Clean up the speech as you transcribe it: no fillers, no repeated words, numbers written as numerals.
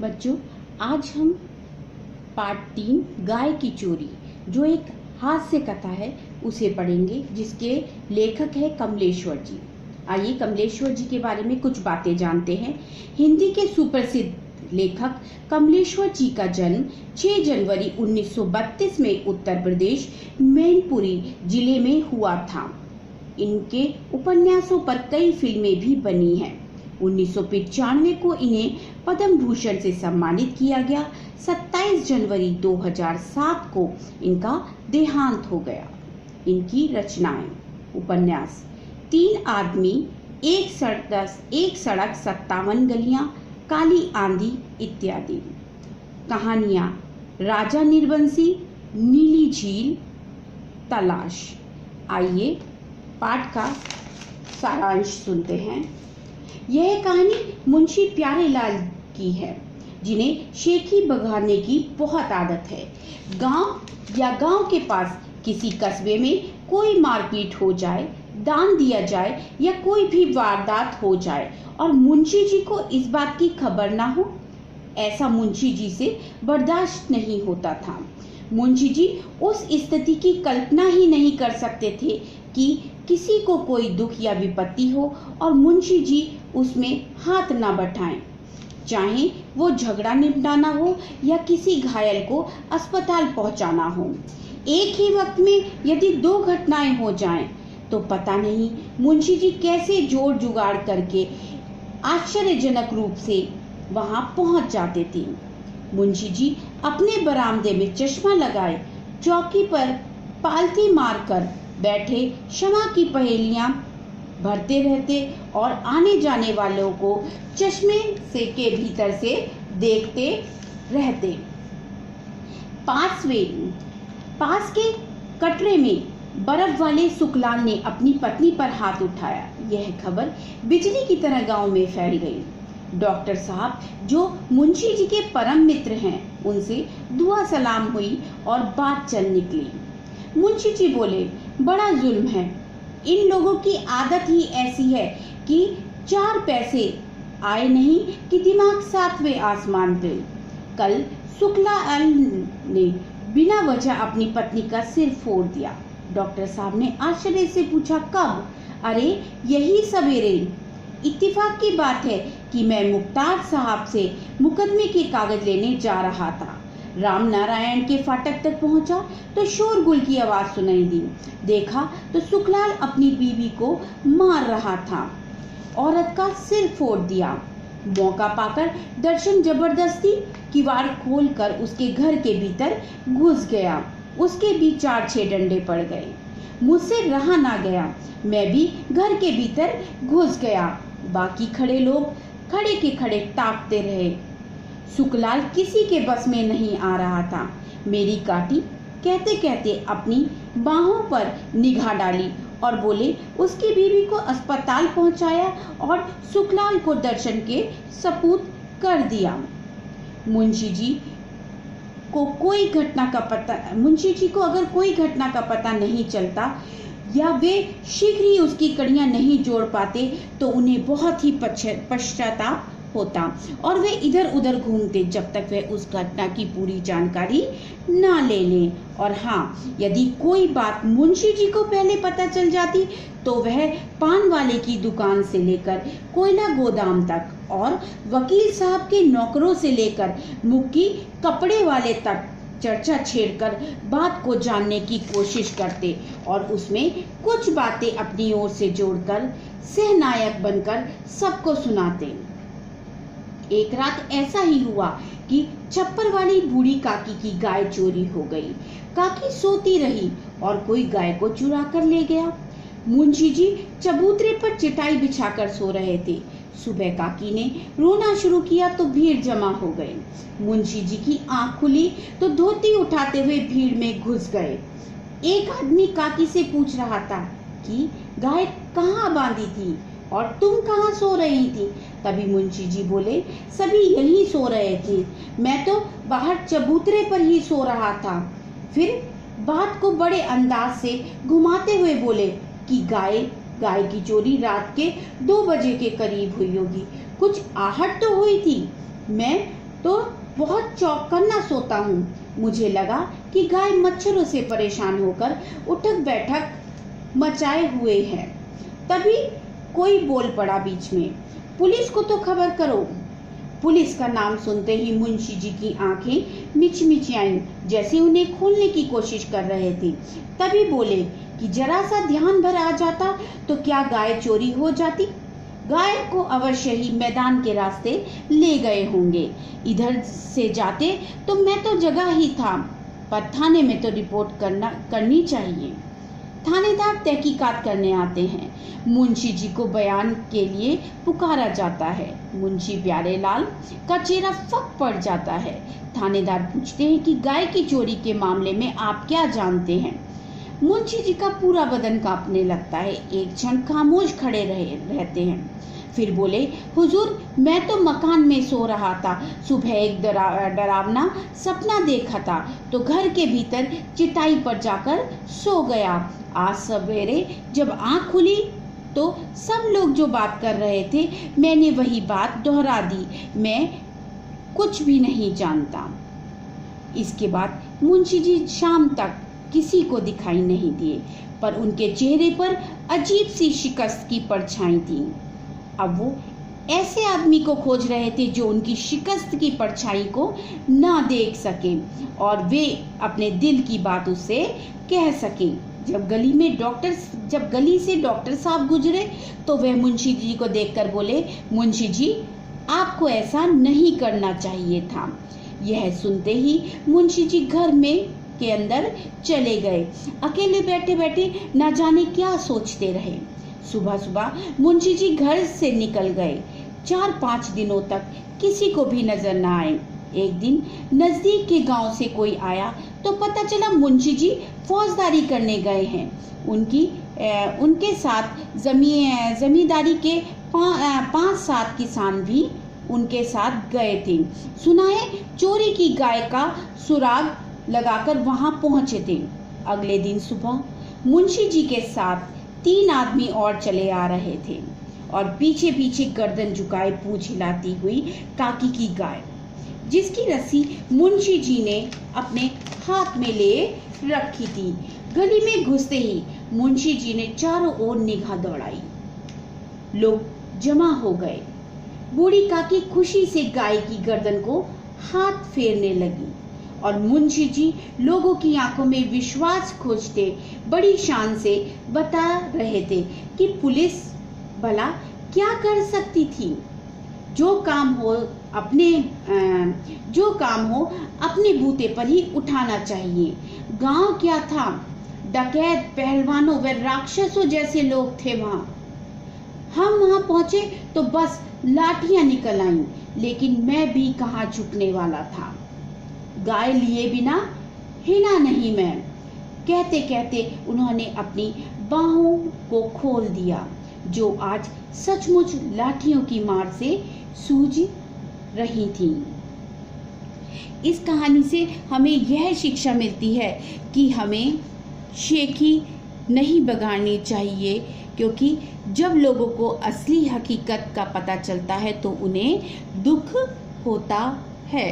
बच्चों, आज हम पार्ट 3 गाय की चोरी, जो एक हास्य कथा है, उसे पढ़ेंगे, जिसके लेखक है कमलेश्वर जी। आइए कमलेश्वर जी के बारे में कुछ बातें जानते हैं। हिंदी के सुप्रसिद्ध लेखक कमलेश्वर जी का जन्म 6 जनवरी 1932 में उत्तर प्रदेश मैनपुरी जिले में हुआ था। इनके उपन्यासों पर कई फिल्में भी बनी हैं। 1995 को इन्हें पद्म भूषण से सम्मानित किया गया। 27 जनवरी 2007 को इनका देहांत हो गया। इनकी रचनाएं, उपन्यास 3 आदमी, एक सड़क 57 गलियां, काली आंधी इत्यादि। कहानियां राजा निर्बंसी, नीली झील, तलाश। आइए पाठ का सारांश सुनते हैं। यह कहानी मुंशी प्यारेलाल की है, जिन्हें शेखी बघाने की बहुत आदत है। गांव के पास किसी कस्बे में कोई मारपीट हो जाए, दान दिया जाए या कोई भी वारदात हो जाए और मुंशी जी को इस बात की खबर ना हो, ऐसा मुंशी जी से बर्दाश्त नहीं होता था। मुंशी जी उस स्थिति की कल्पना ही नहीं कर सकते थे कि किसी को कोई दुख या विपत्ति हो और मुंशी जी उसमें हाथ ना बटाएं, चाहे वो झगड़ा निपटाना हो या किसी घायल को अस्पताल पहुंचाना हो। एक ही वक्त में यदि 2 घटनाएं हो जाएं, तो पता नहीं मुंशी जी कैसे जोड़ जुगाड़ करके आश्चर्यजनक रूप से वहां पहुंच जाते थे। मुंशी जी अपने बरामदे में चश्मा लगाए, चौकी पर पालथी मारकर बैठे क्षमा की पहेलियां भरते रहते और आने जाने वालों को चश्मे से के भीतर से देखते रहते। पास के कटरे में बर्फ वाले सुखलाल ने अपनी पत्नी पर हाथ उठाया। यह खबर बिजली की तरह गांव में फैल गई। डॉक्टर साहब, जो मुंशी जी के परम मित्र हैं, उनसे दुआ सलाम हुई और बात चल निकली। मुंशी जी बोले, बड़ा जुल्म है। इन लोगों की आदत ही ऐसी है कि 4 पैसे आए नहीं कि दिमाग 7वें आसमान पे। कल सुखलाल ने बिना वजह अपनी पत्नी का सिर फोड़ दिया। डॉक्टर साहब ने आश्चर्य से पूछा, कब? अरे यही सवेरे। इत्तेफाक की बात है कि मैं मुख्तार साहब से मुकदमे के कागज लेने जा रहा था। राम नारायण के फाटक तक पहुंचा तो शोरगुल की आवाज सुनाई दी। देखा तो सुखलाल अपनी बीवी को मार रहा था। औरत का सिर फोड़ दिया। मौका पाकर दर्शन जबरदस्ती किवाड़ खोलकर उसके घर के भीतर घुस गया। उसके भी 4-6 डंडे पड़ गए। मुझसे रहा ना गया, मैं भी घर के भीतर घुस गया। बाकी खड़े लोग खड़े के खड़े ताकते रहे। सुखलाल किसी के बस में नहीं आ रहा था। मेरी काटी कहते कहते अपनी बाहों पर निगाह डाली और बोले, उसकी बीवी को अस्पताल पहुंचाया और सुखलाल को दर्शन के सपूत कर दिया। मुंशी जी को अगर कोई घटना का पता नहीं चलता या वे शीघ्र ही उसकी कड़ियां नहीं जोड़ पाते, तो उन्हें बहुत ही पश्चाताप होता और वे इधर उधर घूमते जब तक वे उस घटना की पूरी जानकारी ना ले लें। और हाँ, यदि कोई बात मुंशी जी को पहले पता चल जाती, तो वह पान वाले की दुकान से लेकर कोयला गोदाम तक और वकील साहब के नौकरों से लेकर मुक्की कपड़े वाले तक चर्चा छेड़कर बात को जानने की कोशिश करते और उसमें कुछ बातें अपनी ओर से जोड़कर सहनायक बनकर सबको सुनाते। एक रात ऐसा ही हुआ कि छप्पर वाली बूढ़ी काकी की गाय चोरी हो गई। काकी सोती रही और कोई गाय को चुरा कर ले गया। मुंशी जी चबूतरे पर चटाई बिछाकर सो रहे थे। सुबह काकी ने रोना शुरू किया तो भीड़ जमा हो गई। मुंशी जी की आंख खुली तो धोती उठाते हुए भीड़ में घुस गए। एक आदमी काकी से पूछ रहा था कि गाय कहाँ बांधी थी और तुम कहाँ सो रही थी? तभी मुंशी जी बोले, सभी यहीं सो रहे थे, मैं तो बाहर चबूतरे पर ही सो रहा था। फिर बात को बड़े अंदाज से घुमाते हुए बोले कि गाय की चोरी रात के 2 बजे के करीब हुई होगी। कुछ आहट तो हुई थी। मैं तो बहुत चौकन्ना सोता हूँ। मुझे लगा कि गाय मच्छरों से परेशान होकर उठक बैठक मचाए हुए है। तभी कोई बोल पड़ा बीच में, पुलिस को तो खबर करो। पुलिस का नाम सुनते ही मुंशी जी की आंखें मिचमिचाईं, जैसे उन्हें खोलने की कोशिश कर रहे थे। तभी बोले कि जरा सा ध्यान भर आ जाता तो क्या गाय चोरी हो जाती। गाय को अवश्य ही मैदान के रास्ते ले गए होंगे। इधर से जाते तो मैं तो जगह ही था, पर थाने में तो रिपोर्ट करनी चाहिए। थानेदार तहकीकात करने आते हैं। मुंशी जी को बयान के लिए पुकारा जाता है। मुंशी प्यारेलाल का चेहरा फक पड़ जाता है। थानेदार पूछते हैं कि गाय की चोरी के मामले में आप क्या जानते हैं। मुंशी जी का पूरा बदन कांपने लगता है। एक क्षण खामोश खड़े रहते हैं, फिर बोले, हुजूर, मैं तो मकान में सो रहा था। सुबह एक डरावना सपना देखा था तो घर के भीतर चिटाई पर जाकर सो गया। आज सवेरे जब आंख खुली तो सब लोग जो बात कर रहे थे मैंने वही बात दोहरा दी। मैं कुछ भी नहीं जानता। इसके बाद मुंशी जी शाम तक किसी को दिखाई नहीं दिए, पर उनके चेहरे पर अजीब सी शिकस्त की परछाई थी। अब वो ऐसे आदमी को खोज रहे थे जो उनकी शिकस्त की परछाई को ना देख सके और वे अपने दिल की बात उससे कह सके। जब गली से डॉक्टर साहब गुजरे तो वह मुंशी जी को देखकर बोले, मुंशी जी, आपको ऐसा नहीं करना चाहिए था। यह सुनते ही मुंशी जी घर में के अंदर चले गए। अकेले बैठे बैठे न जाने क्या सोचते रहे। सुबह सुबह मुंशी जी घर से निकल गए। 4-5 दिनों तक किसी को भी नजर न आए। एक दिन नजदीक के गांव से कोई आया तो पता चला मुंशी जी फौजदारी करने गए हैं। उनके साथ जमींदारी के 5-7 किसान भी उनके साथ गए थे। सुना है चोरी की गाय का सुराग लगाकर वहां पहुंचे थे। अगले दिन सुबह मुंशी जी के साथ 3 आदमी और चले आ रहे थे और पीछे पीछे गर्दन झुकाए पूंछ हिलाती हुई काकी की गाय, जिसकी रस्सी मुंशी जी ने अपने हाथ में ले रखी थी। गली में घुसते ही मुंशी जी ने चारों ओर निगाह दौड़ाई। लोग जमा हो गए। बूढ़ी काकी खुशी से गाय की गर्दन को हाथ फेरने लगी और मुंशी जी लोगों की आंखों में विश्वास खोजते बड़ी शान से बता रहे थे कि पुलिस भला क्या कर सकती थी। जो काम हो अपने बूते पर ही उठाना चाहिए। गांव क्या था, डकैत, पहलवानों व राक्षसों जैसे लोग थे वहां। हम वहां पहुंचे तो बस लाठियां निकल आईं, लेकिन मैं भी कहां झुकने वाला था। गाय लिए बिना हिला नहीं मैं। कहते कहते उन्होंने अपनी बाहों को खोल दिया, जो आज सचमुच लाठियों की मार से सूज रही थी। इस कहानी से हमें यह शिक्षा मिलती है कि हमें शेखी नहीं बगाड़नी चाहिए, क्योंकि जब लोगों को असली हकीकत का पता चलता है तो उन्हें दुख होता है।